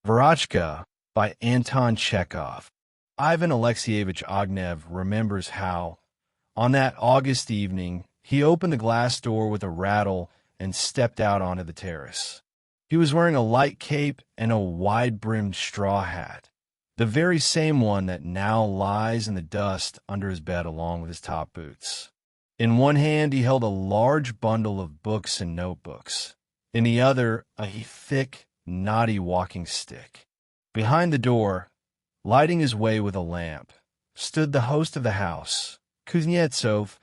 Verochka by Anton Chekhov. Ivan Alexeyevich Ognev remembers how, on that August evening, he opened the glass door with a rattle and stepped out onto the terrace. He was wearing a light cape and a wide-brimmed straw hat, the very same one that now lies in the dust under his bed along with his top boots. In one hand he held a large bundle of books and notebooks, in the other a thick, knotty walking stick. Behind the door, lighting his way with a lamp, stood the host of the house, Kuznetsov,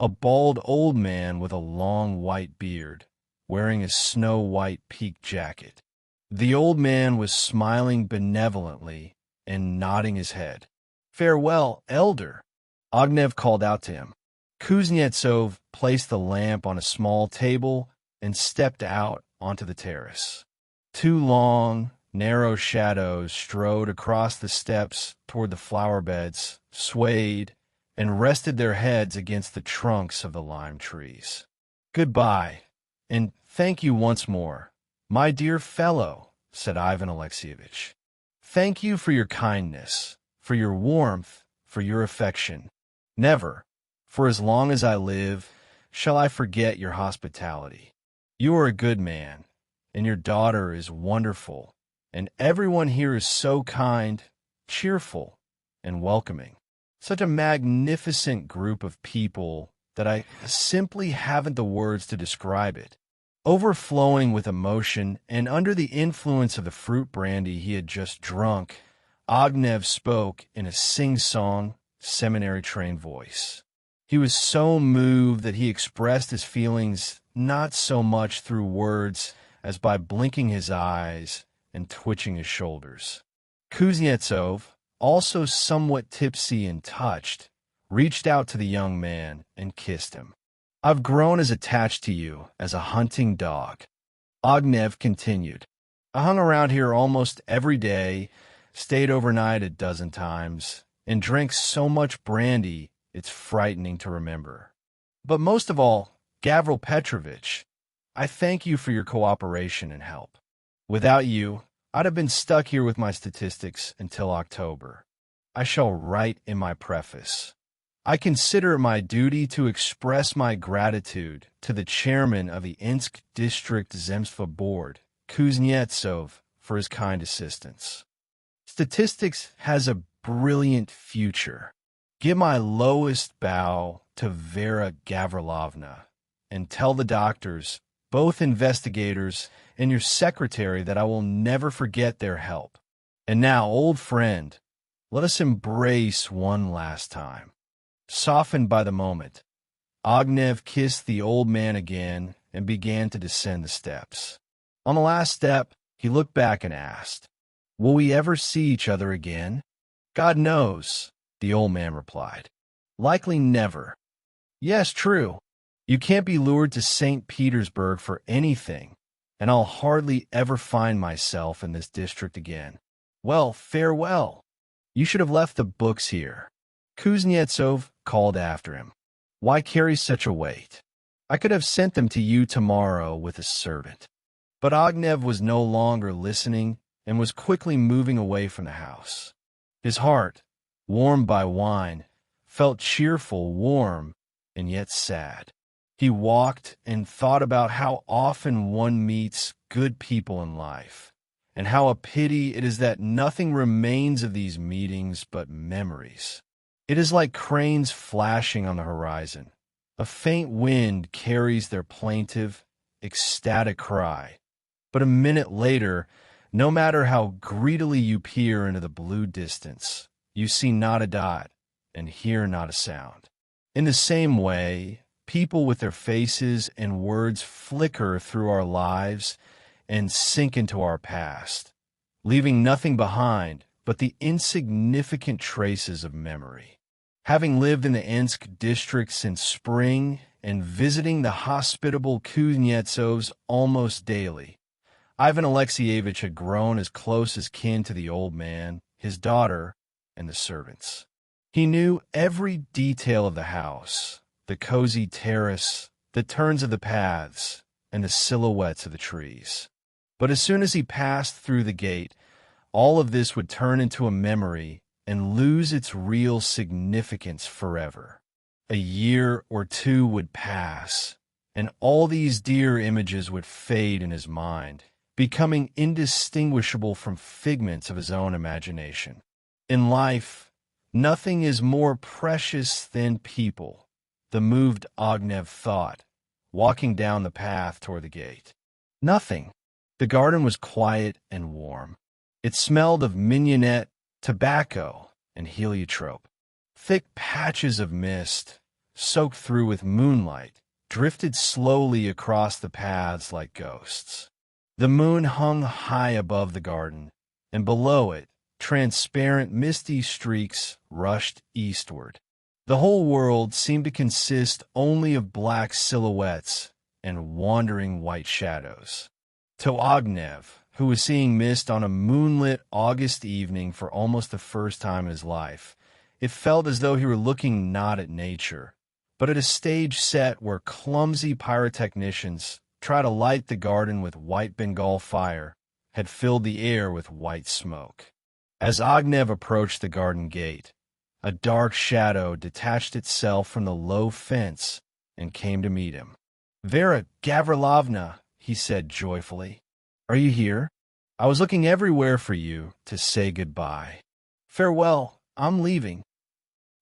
a bald old man with a long white beard, wearing a snow-white peaked jacket. The old man was smiling benevolently and nodding his head. "Farewell, elder," Ognev called out to him. Kuznetsov placed the lamp on a small table and stepped out onto the terrace. Two long, narrow shadows strode across the steps toward the flower beds, swayed, and rested their heads against the trunks of the lime trees. "Goodbye, and thank you once more, my dear fellow," said Ivan Alexeyevich. "Thank you for your kindness, for your warmth, for your affection. Never, for as long as I live, shall I forget your hospitality. You are a good man, and your daughter is wonderful, and everyone here is so kind, cheerful, and welcoming. Such a magnificent group of people that I simply haven't the words to describe it." Overflowing with emotion and under the influence of the fruit brandy he had just drunk, Ognev spoke in a sing-song, seminary-trained voice. He was so moved that he expressed his feelings not so much through words as by blinking his eyes and twitching his shoulders. Kuznetsov, also somewhat tipsy and touched, reached out to the young man and kissed him. "I've grown as attached to you as a hunting dog," Ognev continued. "I hung around here almost every day, stayed overnight a dozen times, and drank so much brandy it's frightening to remember. But most of all, Gavril Petrovitch, I thank you for your cooperation and help. Without you, I'd have been stuck here with my statistics until October. I shall write in my preface. I consider it my duty to express my gratitude to the chairman of the Insk District Zemstva Board, Kuznetsov, for his kind assistance. Statistics has a brilliant future. Give my lowest bow to Vera Gavrilovna, and tell the doctors, both investigators, and your secretary that I will never forget their help. And now, old friend, let us embrace one last time." Softened by the moment, Ognev kissed the old man again and began to descend the steps. On the last step, he looked back and asked, "Will we ever see each other again?" "God knows," the old man replied. "Likely never." "Yes, true. You can't be lured to St. Petersburg for anything, and I'll hardly ever find myself in this district again. Well, farewell. You should have left the books here." Kuznetsov called after him. "Why carry such a weight? I could have sent them to you tomorrow with a servant." But Ognev was no longer listening and was quickly moving away from the house. His heart, warmed by wine, felt cheerful, warm, and yet sad. He walked and thought about how often one meets good people in life, and how a pity it is that nothing remains of these meetings but memories. It is like cranes flashing on the horizon. A faint wind carries their plaintive, ecstatic cry. But a minute later, no matter how greedily you peer into the blue distance, you see not a dot and hear not a sound. In the same way, people with their faces and words flicker through our lives and sink into our past, leaving nothing behind but the insignificant traces of memory. Having lived in the Ensk district since spring and visiting the hospitable Kuznetsovs almost daily, Ivan Alexeyevich had grown as close as kin to the old man, his daughter, and the servants. He knew every detail of the house, the cozy terrace, the turns of the paths, and the silhouettes of the trees. But as soon as he passed through the gate, all of this would turn into a memory and lose its real significance forever. A year or two would pass, and all these dear images would fade in his mind, becoming indistinguishable from figments of his own imagination. In life, nothing is more precious than people, the moved Ognev thought, walking down the path toward the gate. Nothing. The garden was quiet and warm. It smelled of mignonette, tobacco, and heliotrope. Thick patches of mist, soaked through with moonlight, drifted slowly across the paths like ghosts. The moon hung high above the garden, and below it, transparent misty streaks rushed eastward. The whole world seemed to consist only of black silhouettes and wandering white shadows. To Ognev, who was seeing mist on a moonlit August evening for almost the first time in his life, it felt as though he were looking not at nature, but at a stage set where clumsy pyrotechnicians try to light the garden with white Bengal fire had filled the air with white smoke. As Ognev approached the garden gate, a dark shadow detached itself from the low fence and came to meet him. "Vera Gavrilovna," he said joyfully, "are you here? I was looking everywhere for you to say goodbye. Farewell, I'm leaving."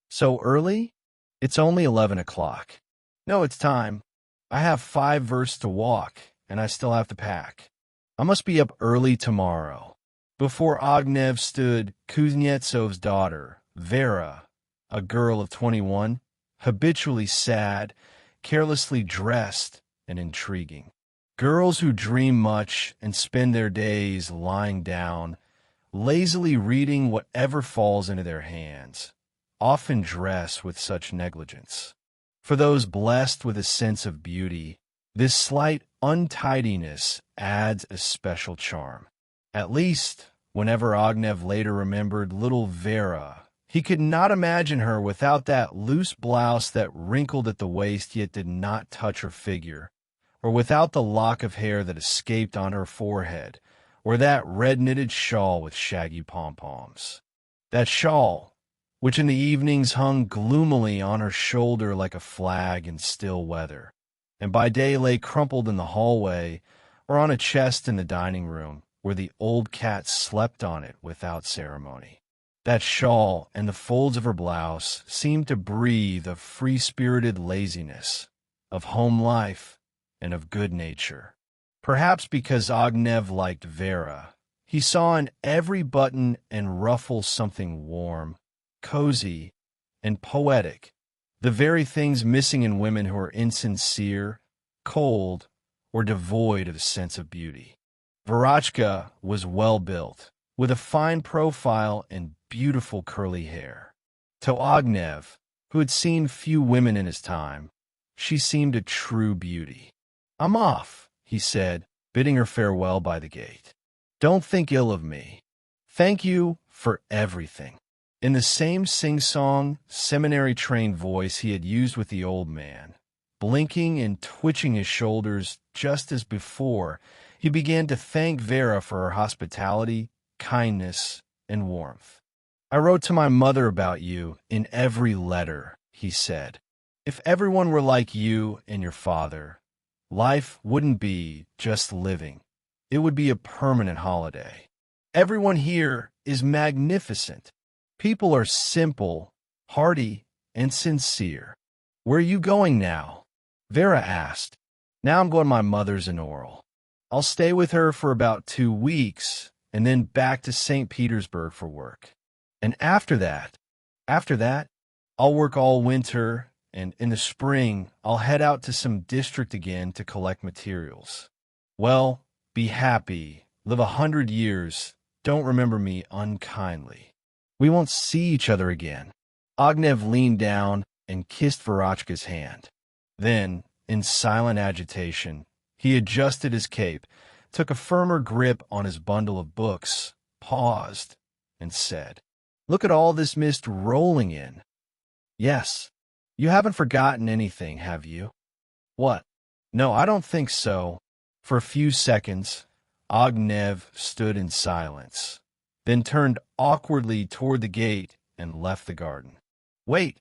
"So early? It's only 11 o'clock. No, it's time. I have 5 versts to walk, and I still have to pack. I must be up early tomorrow." Before Ognev stood Kuznetsov's daughter, Vera, a girl of 21, habitually sad, carelessly dressed, and intriguing. Girls who dream much and spend their days lying down, lazily reading whatever falls into their hands, often dress with such negligence. For those blessed with a sense of beauty, this slight untidiness adds a special charm. At least, whenever Ognev later remembered little Vera, he could not imagine her without that loose blouse that wrinkled at the waist yet did not touch her figure, or without the lock of hair that escaped on her forehead, or that red-knitted shawl with shaggy pom-poms. That shawl, which in the evenings hung gloomily on her shoulder like a flag in still weather, and by day lay crumpled in the hallway or on a chest in the dining room, where the old cat slept on it without ceremony. That shawl and the folds of her blouse seemed to breathe of free-spirited laziness, of home life, and of good nature. Perhaps because Ognev liked Vera, he saw in every button and ruffle something warm, cozy, and poetic, the very things missing in women who are insincere, cold, or devoid of a sense of beauty. Verochka was well-built, with a fine profile and beautiful curly hair. To Ognev, who had seen few women in his time, she seemed a true beauty. "I'm off," he said, bidding her farewell by the gate. "Don't think ill of me. Thank you for everything." In the same sing-song, seminary-trained voice he had used with the old man, blinking and twitching his shoulders just as before, he began to thank Vera for her hospitality, kindness, and warmth. "I wrote to my mother about you in every letter," he said. "If everyone were like you and your father, life wouldn't be just living. It would be a permanent holiday. Everyone here is magnificent. People are simple, hearty, and sincere." "Where are you going now?" Vera asked. "Now I'm going to my mother's in Oral. I'll stay with her for about 2 weeks, and then back to St. Petersburg for work. And after that, I'll work all winter, and in the spring, I'll head out to some district again to collect materials. Well, be happy, live 100 years, don't remember me unkindly. We won't see each other again." Ognev leaned down and kissed Verochka's hand. Then, in silent agitation, he adjusted his cape, took a firmer grip on his bundle of books, paused, and said, "Look at all this mist rolling in. Yes, you haven't forgotten anything, have you?" "What?" "No, I don't think so." For a few seconds, Ognev stood in silence. then turned awkwardly toward the gate and left the garden. "Wait,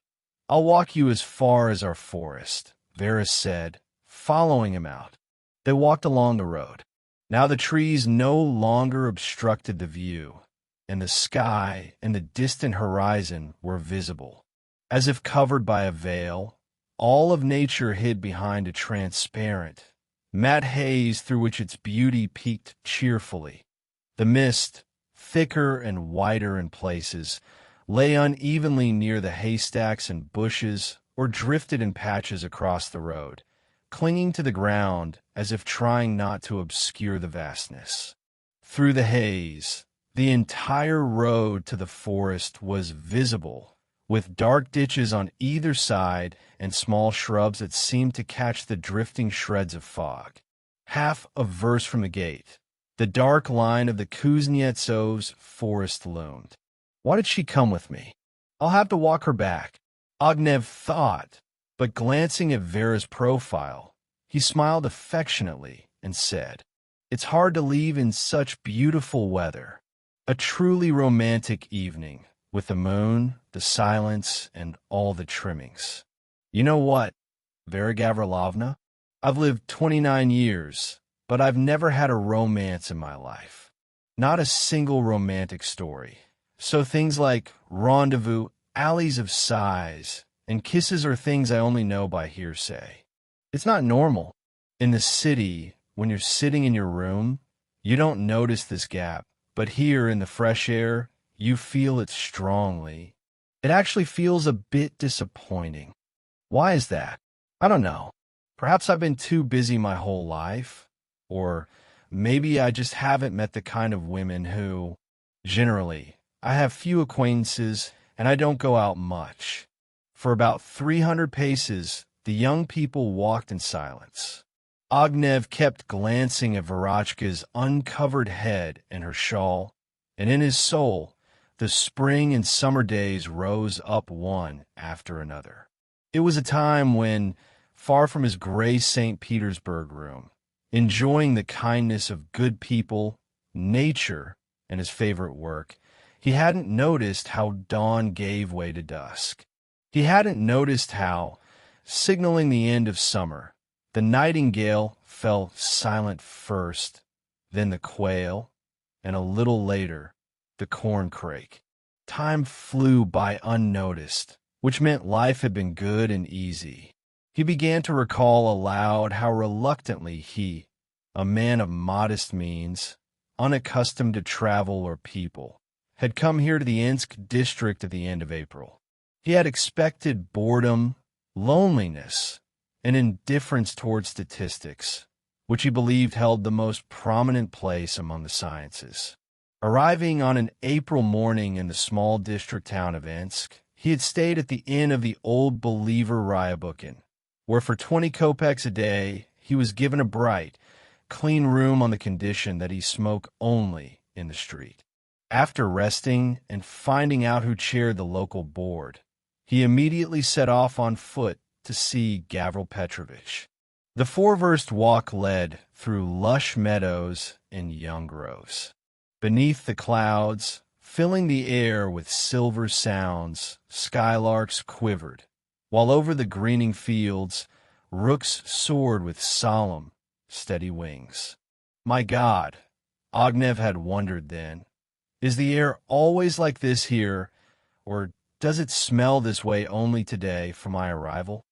I'll walk you as far as our forest," Vera said, following him out. They walked along the road. Now the trees no longer obstructed the view, and the sky and the distant horizon were visible. As if covered by a veil, all of nature hid behind a transparent, matte haze through which its beauty peeked cheerfully. The mist, thicker and whiter in places, lay unevenly near the haystacks and bushes or drifted in patches across the road, clinging to the ground as if trying not to obscure the vastness. Through the haze, the entire road to the forest was visible, with dark ditches on either side and small shrubs that seemed to catch the drifting shreds of fog. Half a verst from the gate, the dark line of the Kuznetsov's forest loomed. Why did she come with me? I'll have to walk her back, Ognev thought, but glancing at Vera's profile, he smiled affectionately and said, "It's hard to leave in such beautiful weather. A truly romantic evening, with the moon, the silence, and all the trimmings. You know what, Vera Gavrilovna? I've lived 29 years, but I've never had a romance in my life. Not a single romantic story. So things like rendezvous, alleys of sighs, and kisses are things I only know by hearsay. It's not normal. In the city, when you're sitting in your room, you don't notice this gap, but here in the fresh air, you feel it strongly. It actually feels a bit disappointing. Why is that? I don't know. Perhaps I've been too busy my whole life, or maybe I just haven't met the kind of women who, generally, I have few acquaintances and I don't go out much." For about 300 paces, the young people walked in silence. Ognev kept glancing at Verochka's uncovered head and her shawl, and in his soul, the spring and summer days rose up one after another. It was a time when, far from his gray St. Petersburg room, enjoying the kindness of good people, nature, and his favorite work, he hadn't noticed how dawn gave way to dusk. He hadn't noticed how, signaling the end of summer, the nightingale fell silent first, then the quail, and a little later, the corncrake. Time flew by unnoticed, which meant life had been good and easy. He began to recall aloud how reluctantly he, a man of modest means, unaccustomed to travel or people, had come here to the Insk district at the end of April. He had expected boredom, loneliness, and indifference toward statistics, which he believed held the most prominent place among the sciences. Arriving on an April morning in the small district town of Insk, he had stayed at the inn of the Old Believer Ryabukin, where for 20 kopecks a day he was given a bright, clean room on the condition that he smoke only in the street. After resting and finding out who chaired the local board, he immediately set off on foot to see Gavril Petrovich. The 4-verst walk led through lush meadows and young groves. Beneath the clouds, filling the air with silver sounds, skylarks quivered, while over the greening fields, rooks soared with solemn, steady wings. My God, Ognev had wondered then, is the air always like this here, or does it smell this way only today for my arrival?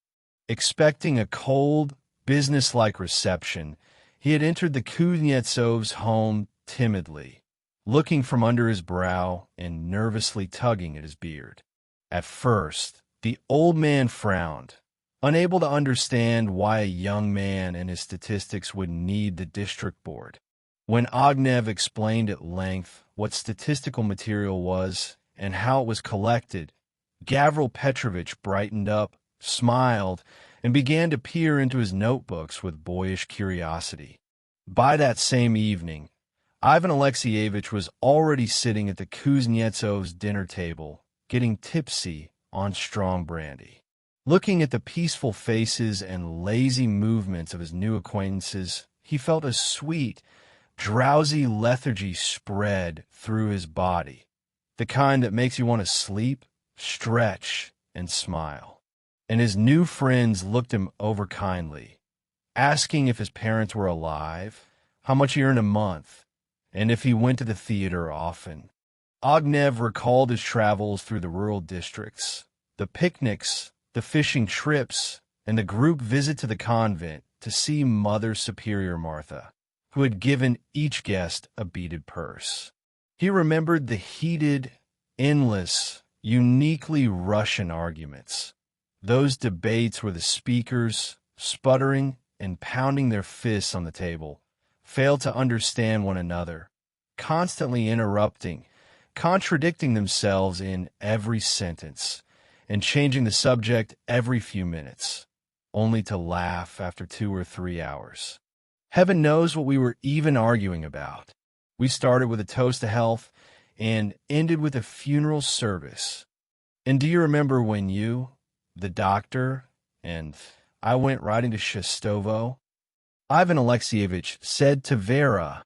Expecting a cold, businesslike reception, he had entered the Kuznetsov's home timidly, looking from under his brow and nervously tugging at his beard. At first, the old man frowned, unable to understand why a young man and his statistics would need the district board. When Ognev explained at length what statistical material was and how it was collected, Gavril Petrovich brightened up, smiled, and began to peer into his notebooks with boyish curiosity. By that same evening, Ivan Alexeyevich was already sitting at the Kuznetsov's dinner table, getting tipsy on strong brandy. Looking at the peaceful faces and lazy movements of his new acquaintances, he felt a sweet Drowsy lethargy spread through his body, the kind that makes you want to sleep, stretch, and smile. And his new friends looked him over kindly, asking if his parents were alive, how much he earned a month, and if he went to the theater often. Ognev recalled his travels through the rural districts, the picnics, the fishing trips, and the group visit to the convent to see Mother Superior Martha, who had given each guest a beaded purse. He remembered the heated, endless, uniquely Russian arguments, those debates where the speakers, sputtering and pounding their fists on the table, failed to understand one another, constantly interrupting, contradicting themselves in every sentence, and changing the subject every few minutes, only to laugh after 2 or 3 hours. Heaven knows what we were even arguing about. We started with a toast to health and ended with a funeral service. And do you remember when you, the doctor, and I went riding to Shestovo? Ivan Alexeyevich said to Vera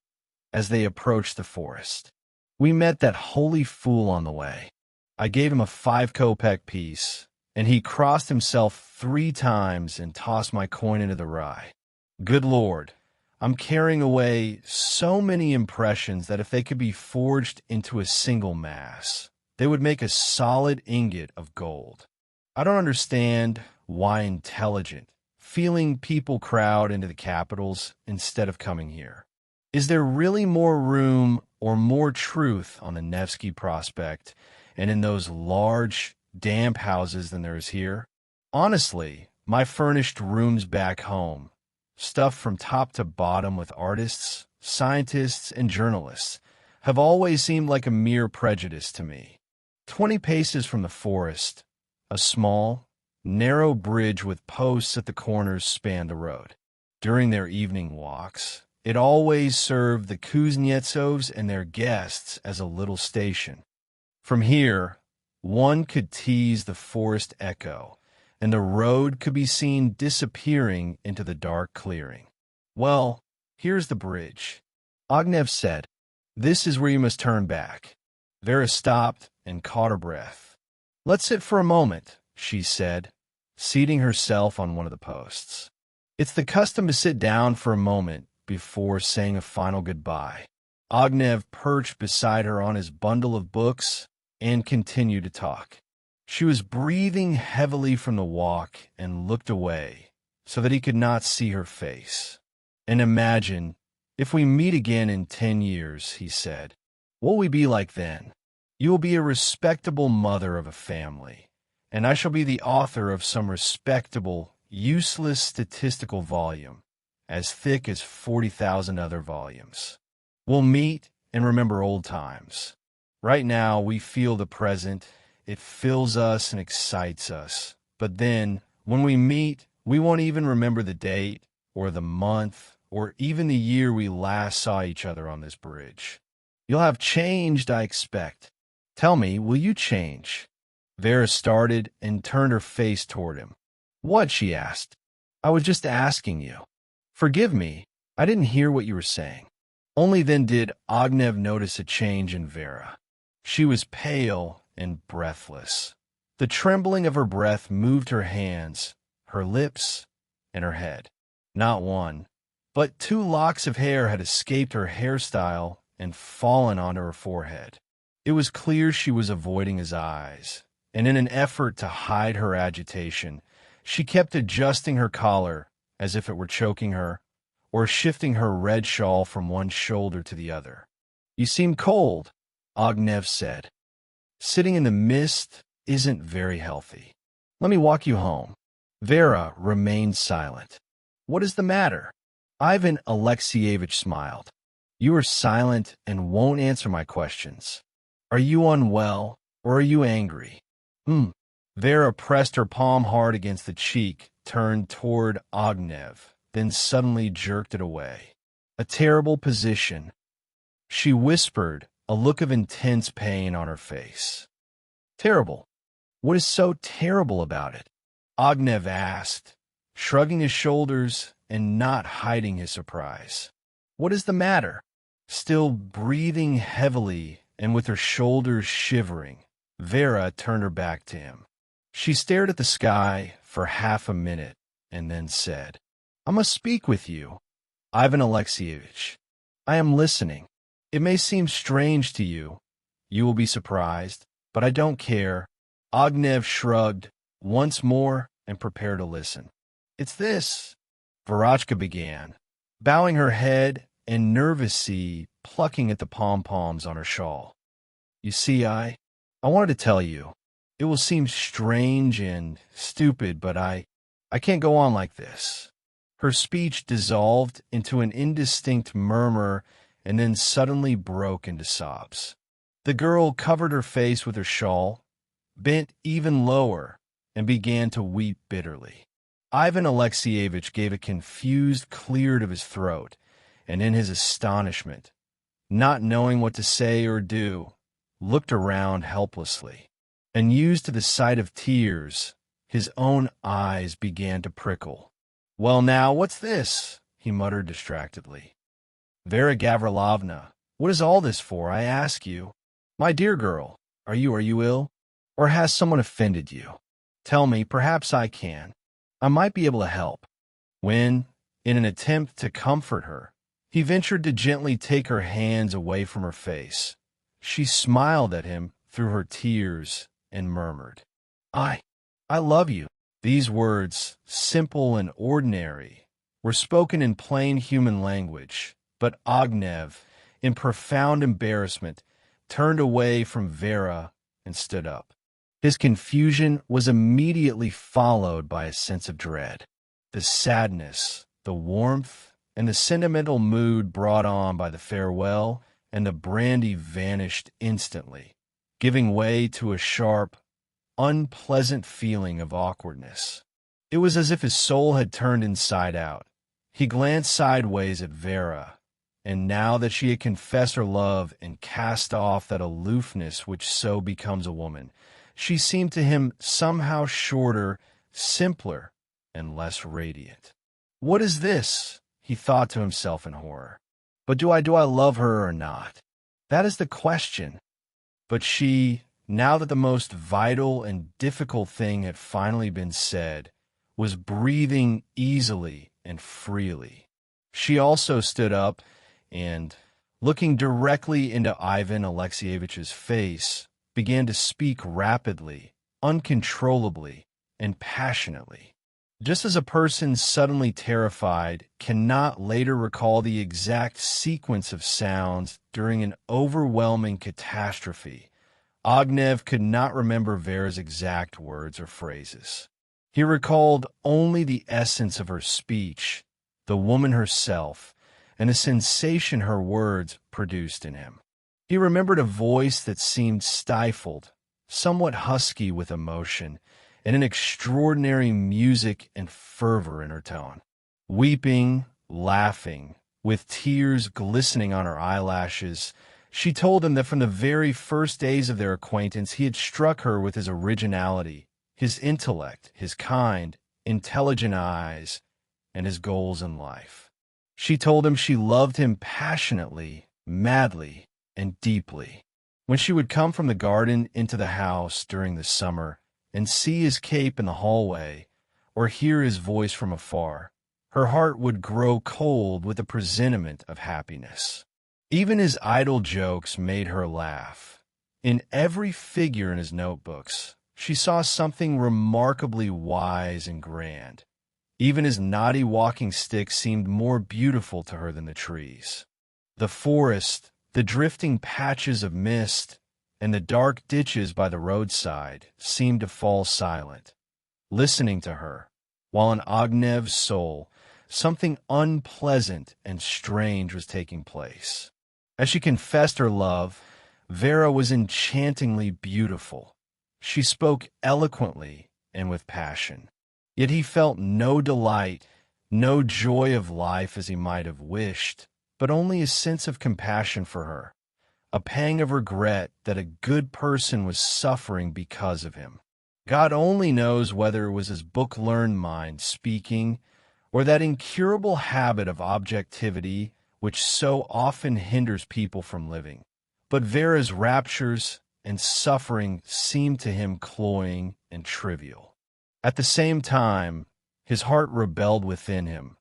as they approached the forest. We met that holy fool on the way. I gave him a 5-kopeck piece, and he crossed himself 3 times and tossed my coin into the rye. Good Lord, I'm carrying away so many impressions that if they could be forged into a single mass, they would make a solid ingot of gold. I don't understand why intelligent, feeling people crowd into the capitals instead of coming here. Is there really more room or more truth on the Nevsky Prospect and in those large, damp houses than there is here? Honestly, my furnished rooms back home, stuffed from top to bottom with artists, scientists, and journalists, have always seemed like a mere prejudice to me. 20 paces from the forest, a small, narrow bridge with posts at the corners spanned the road. During their evening walks, it always served the Kuznetsovs and their guests as a little station. From here, one could tease the forest echo, and the road could be seen disappearing into the dark clearing. Well, here's the bridge, Ognev said. This is where you must turn back. Vera stopped and caught her breath. Let's sit for a moment, she said, seating herself on one of the posts. It's the custom to sit down for a moment before saying a final goodbye. Ognev perched beside her on his bundle of books and continued to talk. She was breathing heavily from the walk and looked away so that he could not see her face. And imagine, if we meet again in 10 years, he said, what will we be like then? You will be a respectable mother of a family, and I shall be the author of some respectable, useless statistical volume, as thick as 40,000 other volumes. We'll meet and remember old times. Right now, we feel the present. It fills us and excites us. But then, when we meet, we won't even remember the date, or the month, or even the year we last saw each other on this bridge. You'll have changed, I expect. Tell me, will you change? Vera started and turned her face toward him. What? She asked. I was just asking you. Forgive me, I didn't hear what you were saying. Only then did Ognev notice a change in Vera. She was pale and breathless. The trembling of her breath moved her hands, her lips, and her head. Not one, but 2 locks of hair had escaped her hairstyle and fallen onto her forehead. It was clear she was avoiding his eyes, and in an effort to hide her agitation, she kept adjusting her collar as if it were choking her, or shifting her red shawl from one shoulder to the other. You seem cold, Ognev said. Sitting in the mist isn't very healthy. Let me walk you home. Vera remained silent. What is the matter? Ivan Alexeyevich smiled. You are silent and won't answer my questions. Are you unwell, or are you angry? Vera pressed her palm hard against the cheek, turned toward Ognev, then suddenly jerked it away. A terrible position. She whispered, a look of intense pain on her face. Terrible? What is so terrible about it? Ognev asked, shrugging his shoulders and not hiding his surprise. What is the matter? Still breathing heavily and with her shoulders shivering, Vera turned her back to him. She stared at the sky for half a minute and then said, "I must speak with you, Ivan Alexeyevich. I am listening. It may seem strange to you. You will be surprised, but I don't care." Ognev shrugged once more and prepared to listen. "It's this," Verochka began, bowing her head and nervously plucking at the pom-poms on her shawl. "You see, I wanted to tell you. It will seem strange and stupid, but I can't go on like this." Her speech dissolved into an indistinct murmur and then suddenly broke into sobs. The girl covered her face with her shawl, bent even lower, and began to weep bitterly. Ivan Alexeyevich gave a confused clear of his throat, and in his astonishment, not knowing what to say or do, looked around helplessly. And used to the sight of tears, his own eyes began to prickle. "Well now, what's this?" he muttered distractedly. "Vera Gavrilovna, what is all this for, I ask you? My dear girl, are you ill? Or has someone offended you? Tell me, perhaps I can. I might be able to help." When, in an attempt to comfort her, he ventured to gently take her hands away from her face, she smiled at him through her tears and murmured, I love you." These words, simple and ordinary, were spoken in plain human language, but Ognev, in profound embarrassment, turned away from Vera and stood up. His confusion was immediately followed by a sense of dread. The sadness, the warmth, and the sentimental mood brought on by the farewell and the brandy vanished instantly, giving way to a sharp, unpleasant feeling of awkwardness. It was as if his soul had turned inside out. He glanced sideways at Vera, and now that she had confessed her love and cast off that aloofness which so becomes a woman, she seemed to him somehow shorter, simpler, and less radiant. "What is this?" he thought to himself in horror. "But do I love her or not? That is the question." But she, now that the most vital and difficult thing had finally been said, was breathing easily and freely. She also stood up and, looking directly into Ivan Alexeyevich's face, began to speak rapidly, uncontrollably, and passionately. Just as a person suddenly terrified cannot later recall the exact sequence of sounds during an overwhelming catastrophe, Ognev could not remember Vera's exact words or phrases. He recalled only the essence of her speech, the woman herself, and the sensation her words produced in him. He remembered a voice that seemed stifled, somewhat husky with emotion, and an extraordinary music and fervor in her tone. Weeping, laughing, with tears glistening on her eyelashes, she told him that from the very first days of their acquaintance he had struck her with his originality, his intellect, his kind, intelligent eyes, and his goals in life. She told him she loved him passionately, madly, and deeply. When she would come from the garden into the house during the summer and see his cape in the hallway, or hear his voice from afar, her heart would grow cold with a presentiment of happiness. Even his idle jokes made her laugh. In every figure in his notebooks, she saw something remarkably wise and grand. Even his knotty walking stick seemed more beautiful to her than the trees. The forest, the drifting patches of mist, and the dark ditches by the roadside seemed to fall silent, listening to her, while in Ognev's soul something unpleasant and strange was taking place. As she confessed her love, Vera was enchantingly beautiful. She spoke eloquently and with passion. Yet he felt no delight, no joy of life as he might have wished, but only a sense of compassion for her, a pang of regret that a good person was suffering because of him. God only knows whether it was his book-learned mind speaking, or that incurable habit of objectivity which so often hinders people from living. But Vera's raptures and suffering seemed to him cloying and trivial. At the same time, his heart rebelled within him,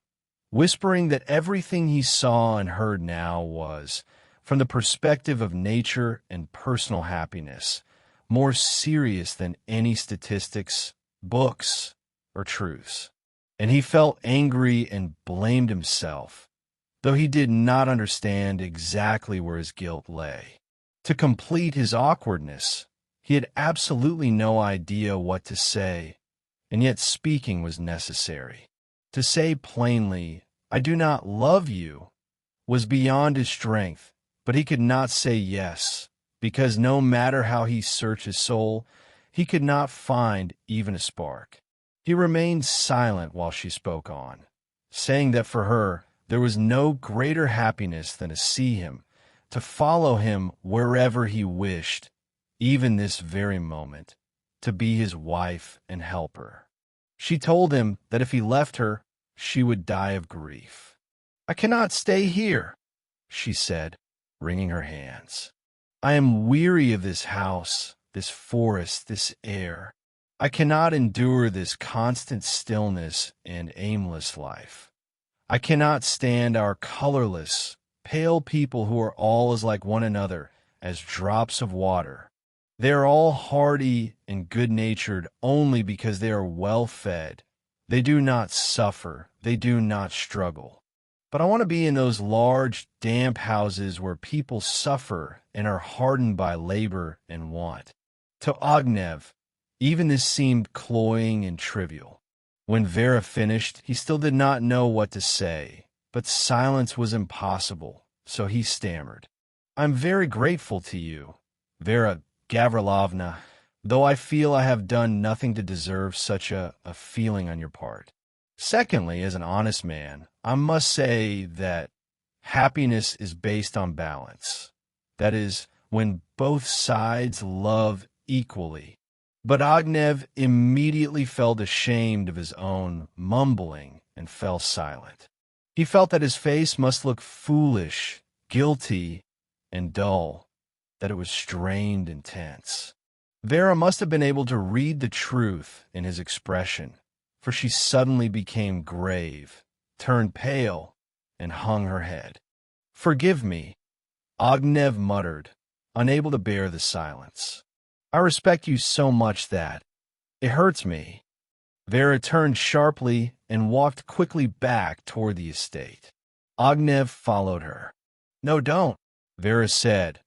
whispering that everything he saw and heard now was, from the perspective of nature and personal happiness, more serious than any statistics, books, or truths. And he felt angry and blamed himself, though he did not understand exactly where his guilt lay. To complete his awkwardness, he had absolutely no idea what to say, and yet speaking was necessary. To say plainly, "I do not love you," was beyond his strength, but he could not say yes, because no matter how he searched his soul, he could not find even a spark. He remained silent while she spoke on, saying that for her there was no greater happiness than to see him, to follow him wherever he wished, even this very moment, to be his wife and helper. She told him that if he left her, she would die of grief. "I cannot stay here," she said, wringing her hands. "I am weary of this house, this forest, this air. I cannot endure this constant stillness and aimless life. I cannot stand our colorless, pale people who are all as like one another as drops of water. They are all hardy and good-natured only because they are well-fed. They do not suffer. They do not struggle. But I want to be in those large, damp houses where people suffer and are hardened by labor and want." To Ognev, even this seemed cloying and trivial. When Vera finished, he still did not know what to say, but silence was impossible, so he stammered. "I'm very grateful to you, Vera Gavrilovna, though I feel I have done nothing to deserve such a feeling on your part. Secondly, as an honest man, I must say that happiness is based on balance. That is, when both sides love equally." But Ognev immediately felt ashamed of his own mumbling and fell silent. He felt that his face must look foolish, guilty, and dull, that it was strained and tense. Vera must have been able to read the truth in his expression, for she suddenly became grave, turned pale, and hung her head. "Forgive me," Ognev muttered, unable to bear the silence. "I respect you so much that it hurts me." Vera turned sharply and walked quickly back toward the estate. Ognev followed her. "No, don't," Vera said,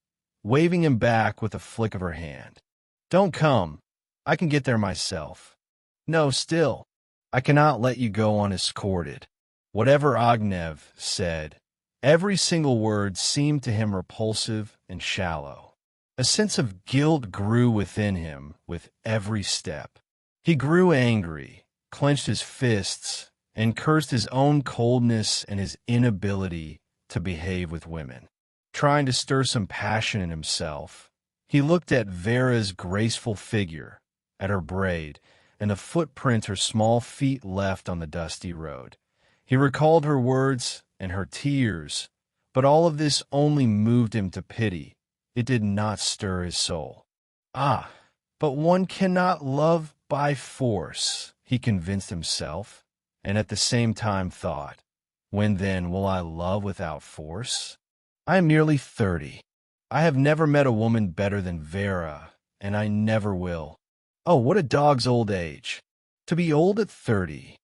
waving him back with a flick of her hand. "Don't come. I can get there myself." "No, still. I cannot let you go unescorted." Whatever Ognev said, every single word seemed to him repulsive and shallow. A sense of guilt grew within him with every step. He grew angry, clenched his fists, and cursed his own coldness and his inability to behave with women. Trying to stir some passion in himself, he looked at Vera's graceful figure, at her braid, and the footprint her small feet left on the dusty road. He recalled her words and her tears, but all of this only moved him to pity. It did not stir his soul. "Ah, but one cannot love by force," he convinced himself, and at the same time thought, "When then will I love without force? I am nearly 30. I have never met a woman better than Vera, and I never will. Oh, what a dog's old age! To be old at 30.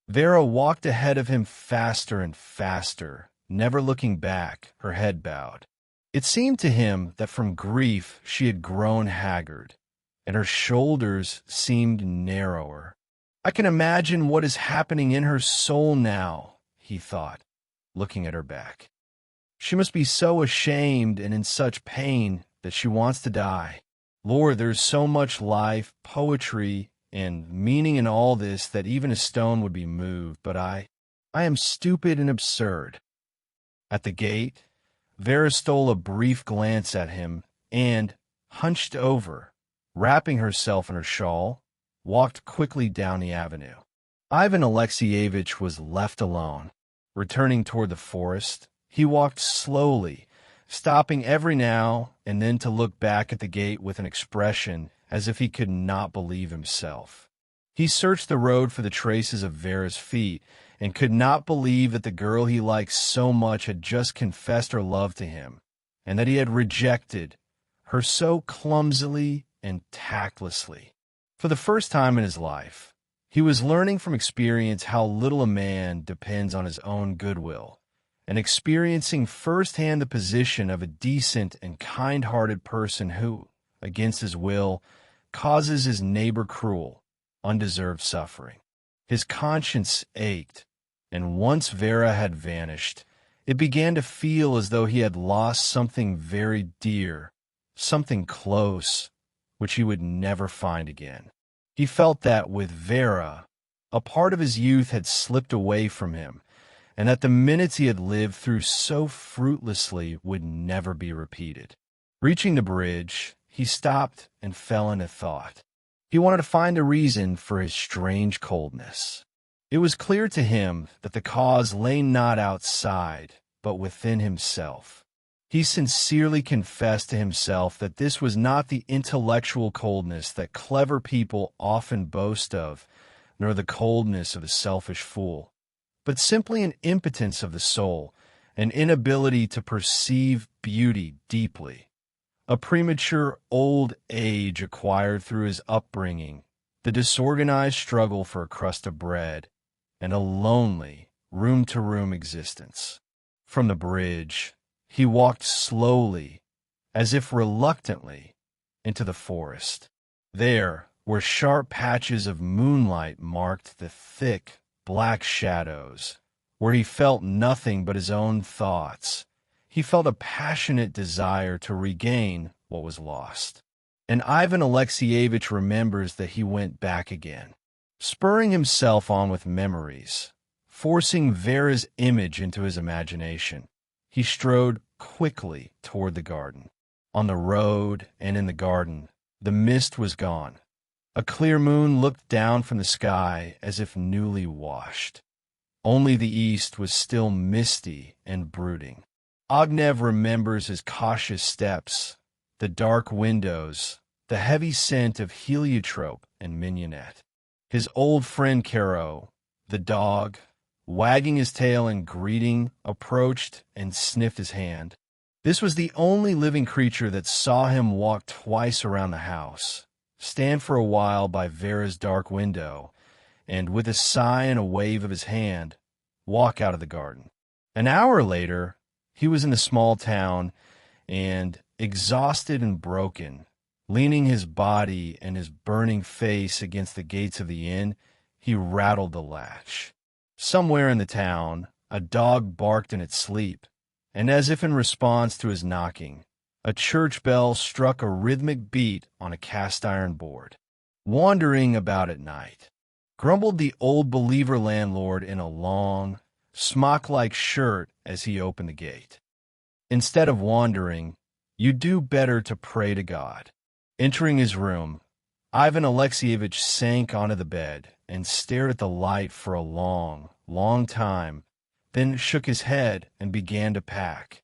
Vera walked ahead of him faster and faster, never looking back, her head bowed. It seemed to him that from grief she had grown haggard, and her shoulders seemed narrower. "I can imagine what is happening in her soul now," he thought, looking at her back. "She must be so ashamed and in such pain that she wants to die. Lord, there's so much life, poetry, and meaning in all this that even a stone would be moved, but I am stupid and absurd." At the gate, Vera stole a brief glance at him and, hunched over, wrapping herself in her shawl, walked quickly down the avenue. Ivan Alexeyevich was left alone, returning toward the forest, He walked slowly, stopping every now and then to look back at the gate with an expression as if he could not believe himself. He searched the road for the traces of Vera's feet and could not believe that the girl he liked so much had just confessed her love to him, and that he had rejected her so clumsily and tactlessly. For the first time in his life, he was learning from experience how little a man depends on his own goodwill, and experiencing firsthand the position of a decent and kind-hearted person who, against his will, causes his neighbor cruel, undeserved suffering. His conscience ached, and once Vera had vanished, it began to feel as though he had lost something very dear, something close, which he would never find again. He felt that with Vera, a part of his youth had slipped away from him, and that the minutes he had lived through so fruitlessly would never be repeated. Reaching the bridge, he stopped and fell into thought. He wanted to find a reason for his strange coldness. It was clear to him that the cause lay not outside, but within himself. He sincerely confessed to himself that this was not the intellectual coldness that clever people often boast of, nor the coldness of a selfish fool, but simply an impotence of the soul, an inability to perceive beauty deeply, a premature old age acquired through his upbringing, the disorganized struggle for a crust of bread, and a lonely, room-to-room existence. From the bridge, he walked slowly, as if reluctantly, into the forest. There, where sharp patches of moonlight marked the thick, black shadows, where he felt nothing but his own thoughts, he felt a passionate desire to regain what was lost. And Ivan Alexeyevich remembers that he went back again, spurring himself on with memories, forcing Vera's image into his imagination. He strode quickly toward the garden. On the road and in the garden, the mist was gone. A clear moon looked down from the sky as if newly washed. Only the east was still misty and brooding. Ognev remembers his cautious steps, the dark windows, the heavy scent of heliotrope and mignonette. His old friend Caro, the dog, wagging his tail in greeting, approached and sniffed his hand. This was the only living creature that saw him walk twice around the house, stand for a while by Vera's dark window, and with a sigh and a wave of his hand, walk out of the garden. An hour later, he was in the small town, and, exhausted and broken, leaning his body and his burning face against the gates of the inn, he rattled the latch. Somewhere in the town, a dog barked in its sleep, and as if in response to his knocking, a church bell struck a rhythmic beat on a cast-iron board. Wandering about at night, grumbled the old believer landlord in a long, smock-like shirt as he opened the gate. Instead of wandering, you do better to pray to God. Entering his room, Ivan Alexeyevich sank onto the bed and stared at the light for a long, long time, then shook his head and began to pack.